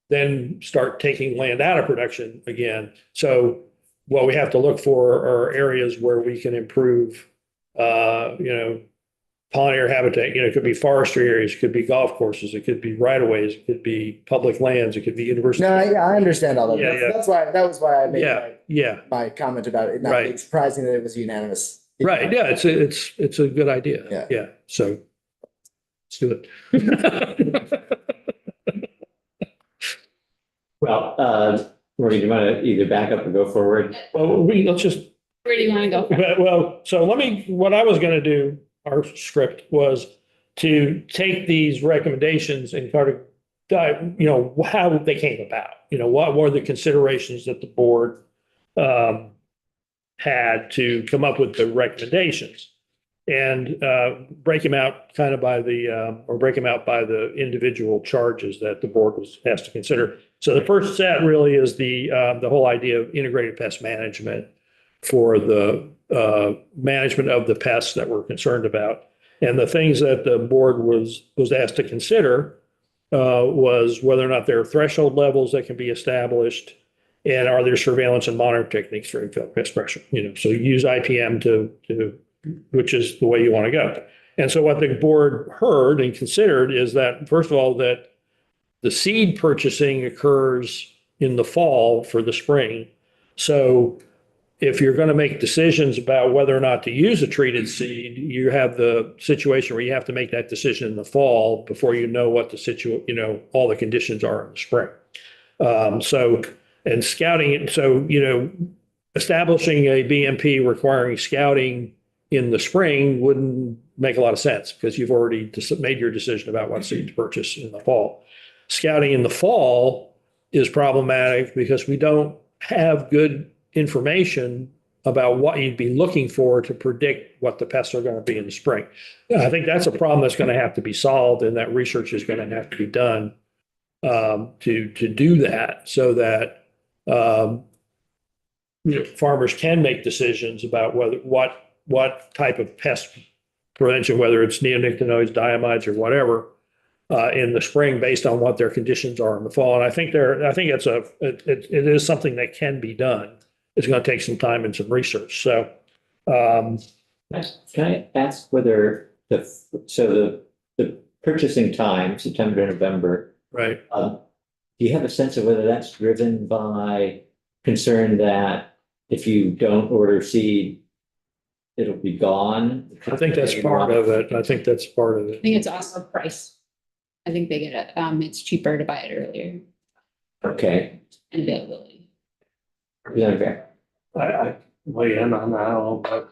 then start taking land out of production again. So what we have to look for are areas where we can improve, pollinator habitat. It could be forestry areas, it could be golf courses, it could be right-of-ways, it could be public lands, it could be university. No, yeah, I understand all that. Yeah, That was why I made my comment about it not Right. being surprising that it was unanimous. Right, yeah, it's a good idea. Yeah. So let's do it. Well, Maureen, do you want to either back up or go forward? Well, let's just, Where do you want to go? well, so what I was going to do, our script was to take these recommendations and kind of dive, how they came about. What were the considerations that the board had to come up with the recommendations, and break them out kind of by the individual charges that the board has to consider. So the first set really is the whole idea of integrated pest management for the management of the pests that we're concerned about. And the things that the board was asked to consider was whether or not there are threshold levels that can be established, and are there surveillance and monitoring techniques for pest pressure. So you use IPM to which is the way you want to go. And so what the board heard and considered is that, first of all, that the seed purchasing occurs in the fall for the spring. So if you're going to make decisions about whether or not to use a treated seed, you have the situation where you have to make that decision in the fall before you know what all the conditions are in the spring. And scouting, establishing a BMP requiring scouting in the spring wouldn't make a lot of sense because you've already made your decision about what seed to purchase in the fall. Scouting in the fall is problematic because we don't have good information about what you'd be looking for to predict what the pests are going to be in the spring. I think that's a problem that's going to have to be solved, and that research is going to have to be done to do that, so that farmers can make decisions about what type of pest prevention, whether it's neonicotinoids, diamides, or whatever, in the spring based on what their conditions are in the fall. And I think it is something that can be done. It's going to take some time and some research. So, Can I ask whether the purchasing time, September to November, right. do you have a sense of whether that's driven by concern that if you don't order seed, it'll be gone? I think that's part of it. I think it's also price. I think they get it. It's cheaper to buy it earlier. Okay. And availability. I weigh in on that a little bit.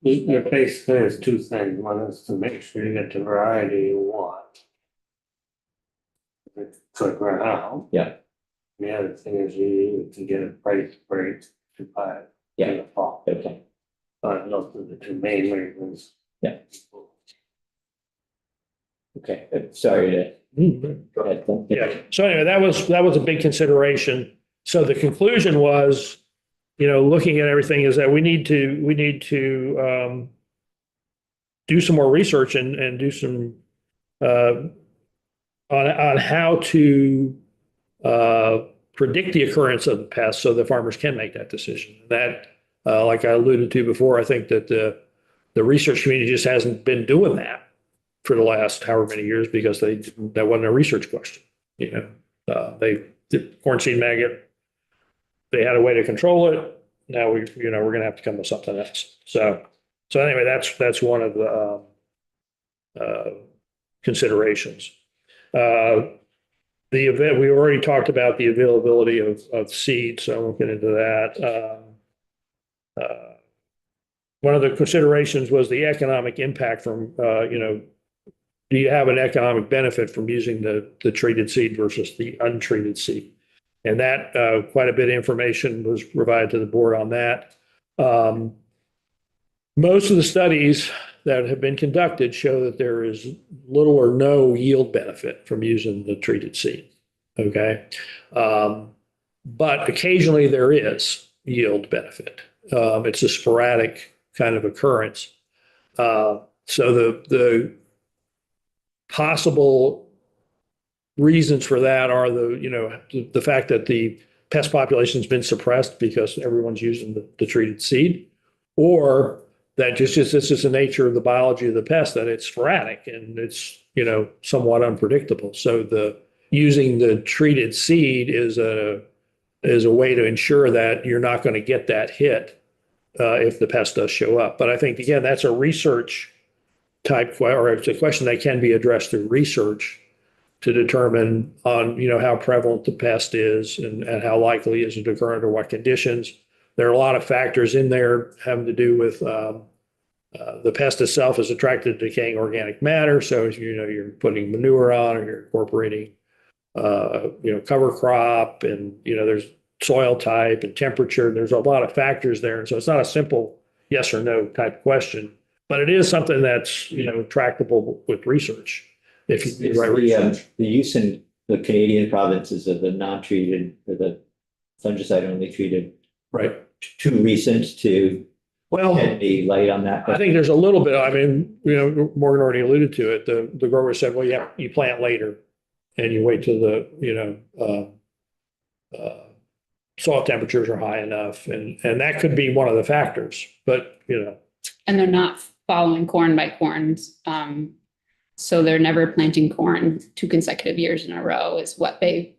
It basically is two things. One is to make sure you get the variety you want. It's quick right now. Yeah. The other thing is you need to get a price break to buy it in the fall. Okay. But those are the two main reasons. Yeah. Okay. Sorry to go ahead. Yeah. So anyway, that was a big consideration. So the conclusion was, looking at everything, is that we need to do some more research and do some on how to predict the occurrence of the pest so the farmers can make that decision. That, like I alluded to before, I think that the research community just hasn't been doing that for the last however many years because that wasn't a research question. You know, the corn seed maggot, they had a way to control it. Now we're going to have to come with something else. So anyway, that's one of the considerations. The event, we already talked about the availability of seed, so I won't get into that. One of the considerations was the economic impact from, do you have an economic benefit from using the treated seed versus the untreated seed? And that quite a bit of information was provided to the board on that. Most of the studies that have been conducted show that there is little or no yield benefit from using the treated seed. Okay. But occasionally there is yield benefit. It's a sporadic kind of occurrence. So the possible reasons for that are the fact that the pest population has been suppressed because everyone's using the treated seed, or that just this is the nature of the biology of the pest, that it's sporadic and it's somewhat unpredictable. So using the treated seed is a way to ensure that you're not going to get that hit if the pest does show up. But I think again that's a research type, or it's a question that can be addressed through research to determine on how prevalent the pest is and how likely is it to occur under what conditions. There are a lot of factors in there having to do with the pest itself is attracted to decaying organic matter. So you're putting manure on, or you're incorporating cover crop, and there's soil type and temperature. There's a lot of factors there, and so it's not a simple yes or no type question, but it is something that's tractable with research if you do the right research. The use in the Canadian provinces of the non-treated or the fungicide only treated, Right. too recent to shed any light on that? I think there's a little bit. I mean, Morgan already alluded to it. The grower said, well, yeah, you plant later and you wait till the soil temperatures are high enough, and that could be one of the factors. But And they're not following corn by corns. So they're never planting corn 2 consecutive years in a row is what they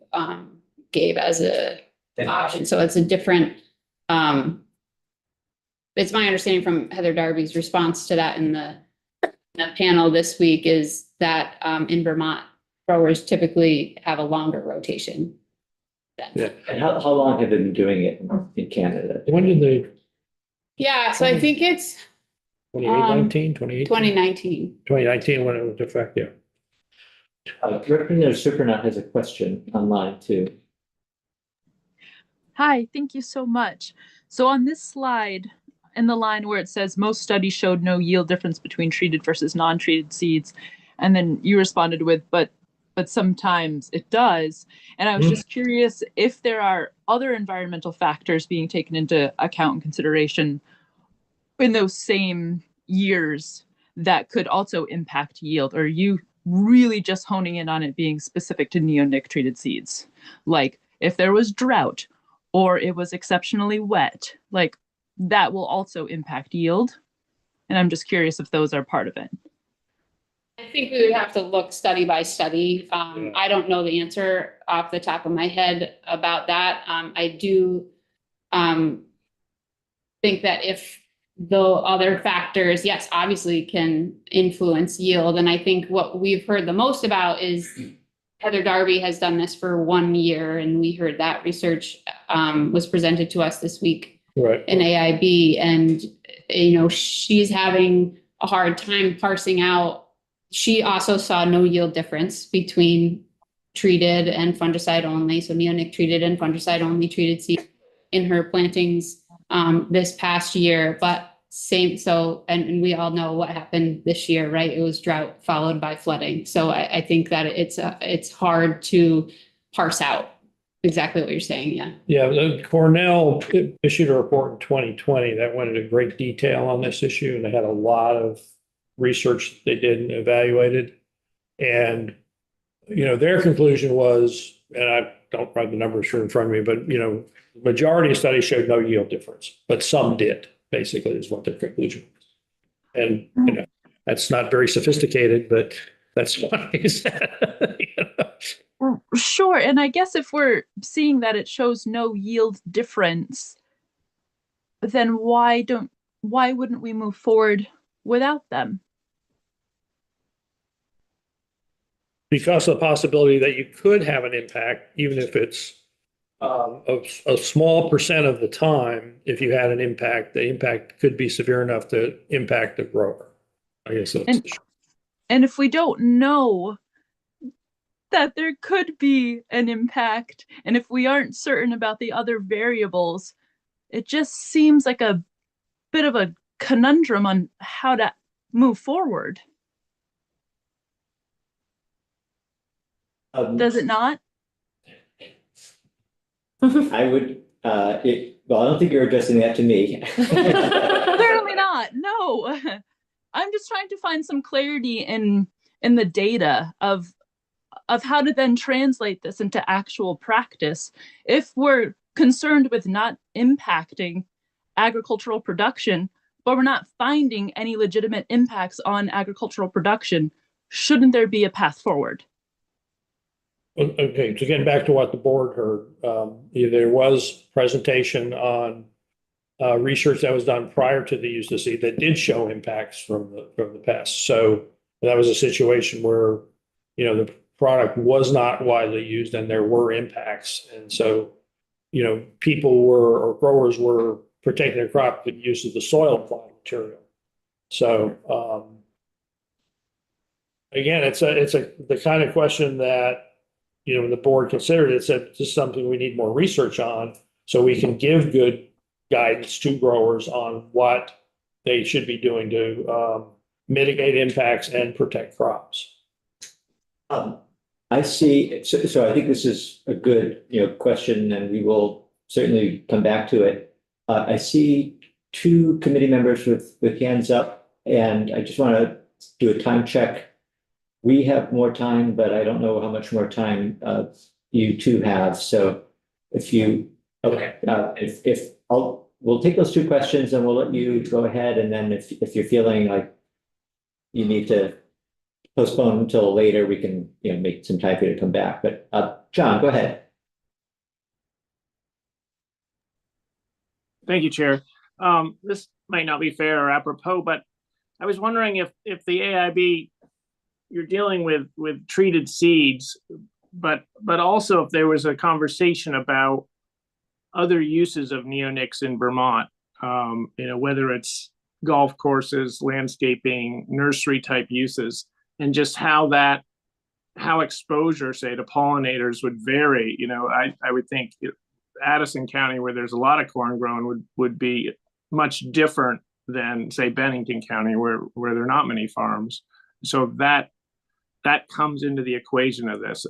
gave as a option. So it's a different, it's my understanding from Heather Darby's response to that in the panel this week is that in Vermont, growers typically have a longer rotation. Yeah. And how long have they been doing it in Canada? when did they? Yeah, so I think it's 2018, 2018? 2019. 2019 when it was effective. Representative Supernaut has a question online too. Hi, thank you so much. So on this slide, in the line where it says most studies showed no yield difference between treated versus non-treated seeds, and then you responded with, but sometimes it does. And I was just curious if there are other environmental factors being taken into account and consideration in those same years that could also impact yield, or are you really just honing in on it being specific to neonic treated seeds? Like if there was drought or it was exceptionally wet, like that will also impact yield. And I'm just curious if those are part of it. I think we would have to look study by study. I don't know the answer off the top of my head about that. I do think that if the other factors, yes, obviously can influence yield. And I think what we've heard the most about is Heather Darby has done this for 1 year, and we heard that research was presented to us this week Right. in AIB. And, she's having a hard time parsing out. She also saw no yield difference between treated and fungicide only. So neonic treated and fungicide only treated seed in her plantings this past year, but and we all know what happened this year, right? It was drought followed by flooding. So I think that it's hard to parse out exactly what you're saying. Yeah. Yeah, Cornell issued a report in 2020 that went into great detail on this issue, and they had a lot of research they did and evaluated. And, their conclusion was, and don't have the numbers here in front of me, but majority of studies showed no yield difference, but some did, basically, is what their conclusion was. And, that's not very sophisticated, but that's what he said. Sure. And I guess if we're seeing that it shows no yield difference, then why wouldn't we move forward without them? Because of the possibility that you could have an impact, even if it's a small percent of the time, if you had an impact, the impact could be severe enough to impact the grower. I guess that's and if we don't know that there could be an impact, and if we aren't certain about the other variables, it just seems like a bit of a conundrum on how to move forward. Does it not? I would, well, I don't think you're addressing that to me. Certainly not. No. I'm just trying to find some clarity in the data of how to then translate this into actual practice. If we're concerned with not impacting agricultural production, but we're not finding any legitimate impacts on agricultural production, shouldn't there be a path forward? Okay, so getting back to what the board heard, there was presentation on research that was done prior to the use of seed that did show impacts from the pest. So that was a situation where, the product was not widely used and there were impacts. And so, growers were protecting their crop with use of the soil applied material. So again, it's the kind of question that, the board considered. It said this is something we need more research on so we can give good guidance to growers on what they should be doing to mitigate impacts and protect crops. I see. So I think this is a good, question, and we will certainly come back to it. I see two committee members with hands up, and I just want to do a time check. We have more time, but I don't know how much more time you two have. So if you, okay, we'll take those two questions and we'll let you go ahead. And then if you're feeling like you need to postpone until later, we can, make some time for you to come back. But John, go ahead. Thank you, Chair. This might not be fair or apropos, but I was wondering if the AIB, you're dealing with treated seeds, but also if there was a conversation about other uses of neonics in Vermont, whether it's golf courses, landscaping, nursery type uses, and just how exposure, say, to pollinators would vary. I would think Addison County, where there's a lot of corn grown, would be much different than, say, Bennington County, where there are not many farms. So that comes into the equation of this,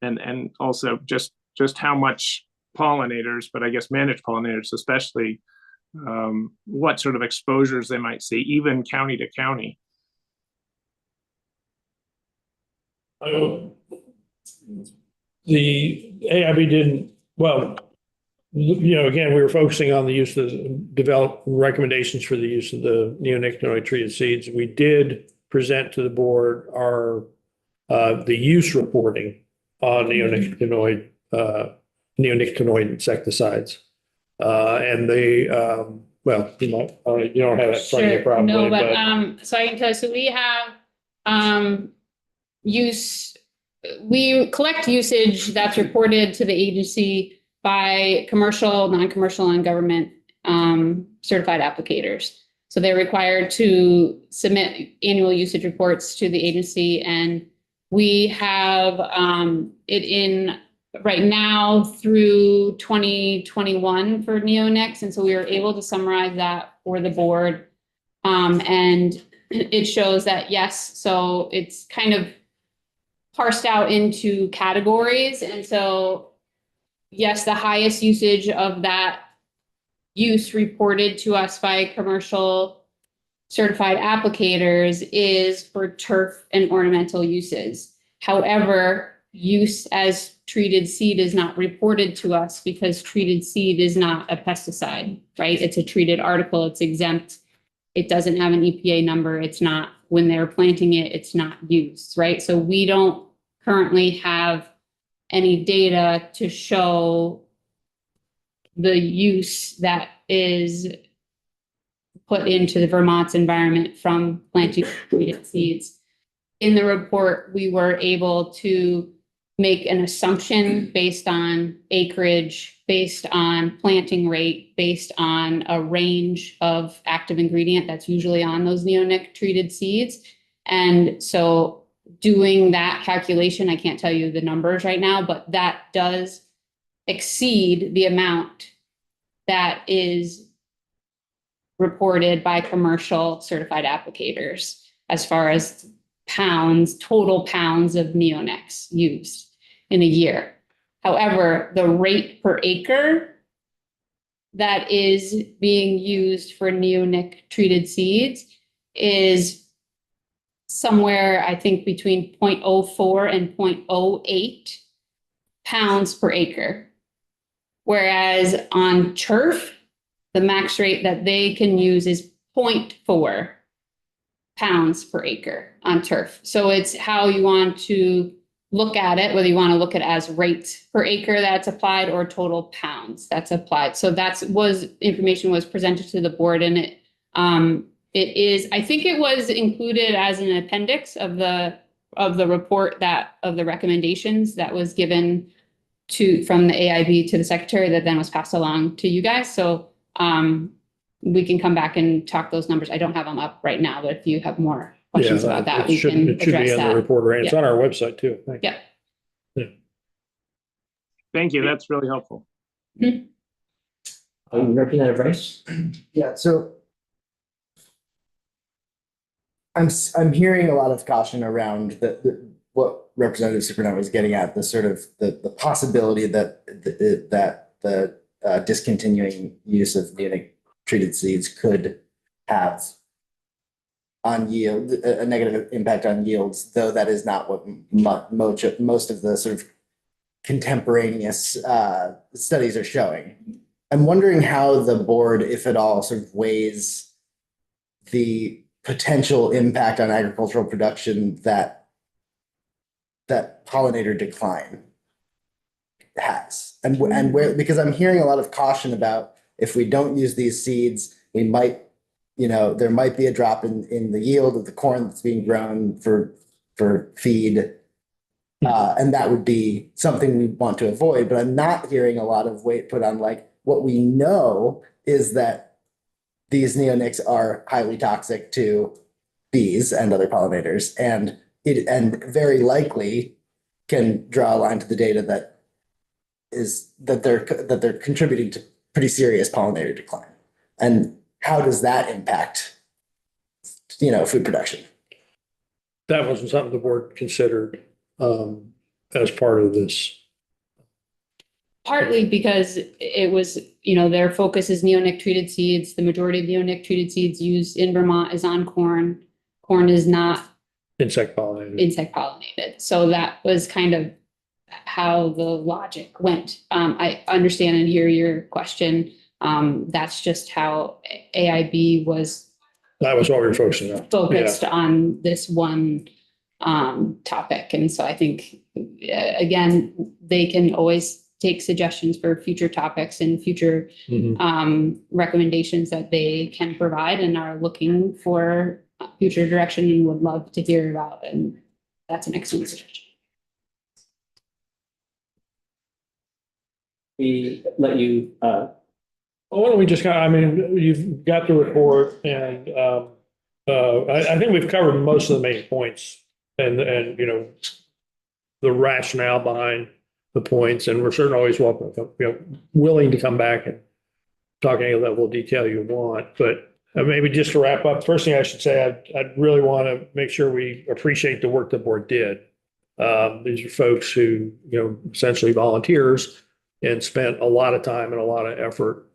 and also just how much pollinators, but I guess managed pollinators especially, what sort of exposures they might see, even county to county. The AIB didn't, well, again, we were focusing on the use of develop recommendations for the use of the neonicotinoid treated seeds. We did present to the board the use reporting on neonicotinoid insecticides. And they, well, you don't have that in front of you probably. No, but so I can tell you, so we have we collect usage that's reported to the agency by commercial, non-commercial, and government certified applicators. So they're required to submit annual usage reports to the agency, and we have it in right now through 2021 for neonics, and so we were able to summarize that for the board, and it shows that yes, so it's kind of parsed out into categories, and so yes, the highest usage of that use reported to us by commercial certified applicators is for turf and ornamental uses. However, use as treated seed is not reported to us because treated seed is not a pesticide, right? It's a treated article, it's exempt. It doesn't have an EPA number. It's not, when they're planting it, it's not used, right? So we don't currently have any data to show the use that is put into the Vermont's environment from planting treated seeds. In the report, we were able to make an assumption based on acreage, based on planting rate, based on a range of active ingredient that's usually on those neonic treated seeds. And so doing that calculation, I can't tell you the numbers right now, but that does exceed the amount that is reported by commercial certified applicators as far as total pounds of neonics used in a year. However, the rate per acre that is being used for neonic treated seeds is somewhere, I think, between 0.04 and 0.08 pounds per acre. Whereas on turf, the max rate that they can use is 0.4 pounds per acre on turf. So it's how you want to look at it, whether you want to look at it as rate per acre that's applied or total pounds that's applied. So information was presented to the board, and it is, I think it was included as an appendix of the report of the recommendations that was given from the AIB to the secretary that then was passed along to you guys. So we can come back and talk those numbers. I don't have them up right now, but if you have more questions about that, we can It should address be in the that. report, and it's Yeah. on our website too. I think. Yeah. Thank you. That's really helpful. Representative Rice? Yeah, so I'm hearing a lot of caution around what Representative Superintendent was getting at, the sort of the possibility that the discontinuing use of neonic treated seeds could have on yield, a negative impact on yields, though that is not what most of the sort of contemporaneous studies are showing. I'm wondering how the board, if at all, sort of weighs the potential impact on agricultural production that pollinator decline has, and where, because I'm hearing a lot of caution about if we don't use these seeds, we might, there might be a drop in the yield of the corn that's being grown for feed. And that would be something we want to avoid, but I'm not hearing a lot of weight put on like what we know is that these neonics are highly toxic to bees and other pollinators, and very likely can draw a line to the data that they're contributing to pretty serious pollinator decline. And how does that impact, food production? That wasn't something the board considered as part of this. Partly because it was, their focus is neonic treated seeds. The majority of neonic treated seeds used in Vermont is on corn. Corn is not Insect pollinated. insect pollinated. So that was kind of how the logic went. I understand and hear your question. That's just how AIB was That was what we were focusing on. focused on this one topic. And so I think, again, they can always take suggestions for future topics and future recommendations that they can provide and are looking for future direction and would love to hear about. And that's an excellent suggestion. We let you, Well, why don't we just, you've got the report, and I think we've covered most of the main points and the rationale behind the points, and we're certainly always welcome, willing to come back and talk any level of detail you want. But maybe just to wrap up, first thing I should say, I'd really want to make sure we appreciate the work the board did. These are folks who, essentially volunteers, and spent a lot of time and a lot of effort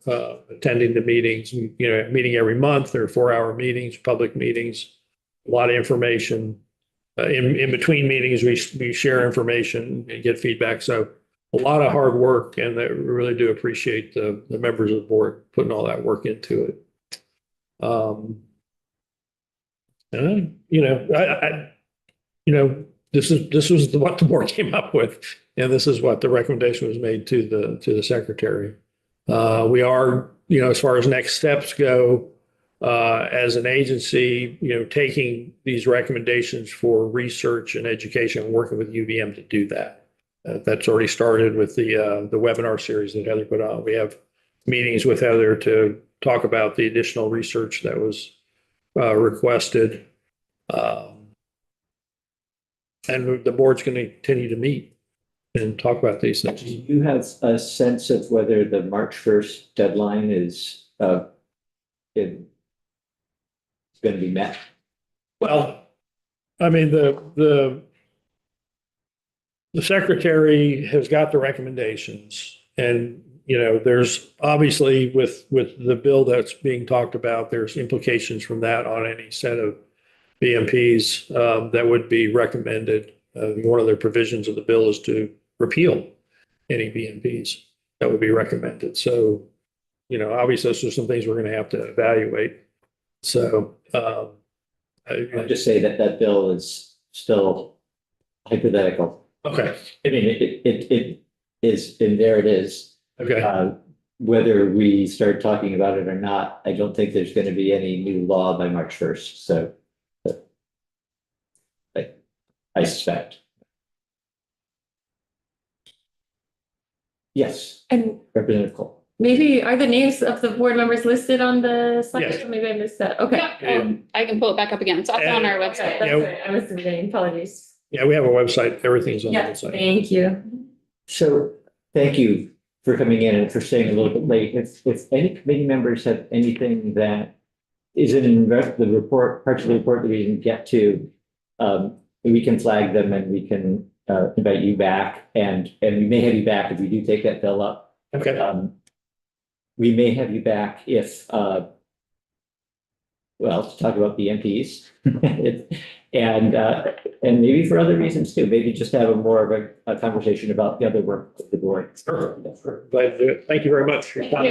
attending the meetings, meeting every month. There are 4-hour meetings, public meetings, a lot of information. in between meetings, we share information and get feedback. So a lot of hard work, and I really do appreciate the members of the board putting all that work into it. And this was what the board came up with, and this is what the recommendation was made to the secretary. We are, as far as next steps go, as an agency, taking these recommendations for research and education, and working with UVM to do that. That's already started with the webinar series that Heather put on. We have meetings with Heather to talk about the additional research that was requested. And the board's going to continue to meet and talk about these things. Do you have a sense of whether the March 1st deadline is going to be met? Well, I mean, the secretary has got the recommendations, and there's obviously with the bill that's being talked about, there's implications from that on any set of BMPs that would be recommended. One of the provisions of the bill is to repeal any BMPs that would be recommended. So, obviously, those are some things we're going to have to evaluate. So, I'll just say that bill is still hypothetical. okay, I mean, it is, and there it is. okay, Whether we start talking about it or not, I don't think there's going to be any new law by March 1st. So I suspect. Yes, And Representative Cole. maybe are the names of the board members listed on the slide? Yes. Maybe I missed that. Okay. Yeah, I can pull it back up again. It's also on our Okay, website. that's Yeah. right. I was forgetting. Apologies. yeah, we have a website. Everything's on the Yeah, website. thank you. So thank you for coming in and for staying a little bit late. If any committee members have anything that is in the report, parts of the report that we didn't get to, we can flag them and we can invite you back, and we may have you back if we do take that bill up. Okay. We may have you back if well, to talk about the MPs and maybe for other reasons too. Maybe just have a more of a conversation about the other work of the board. Sure. Glad to do it. Thank you very much for your time.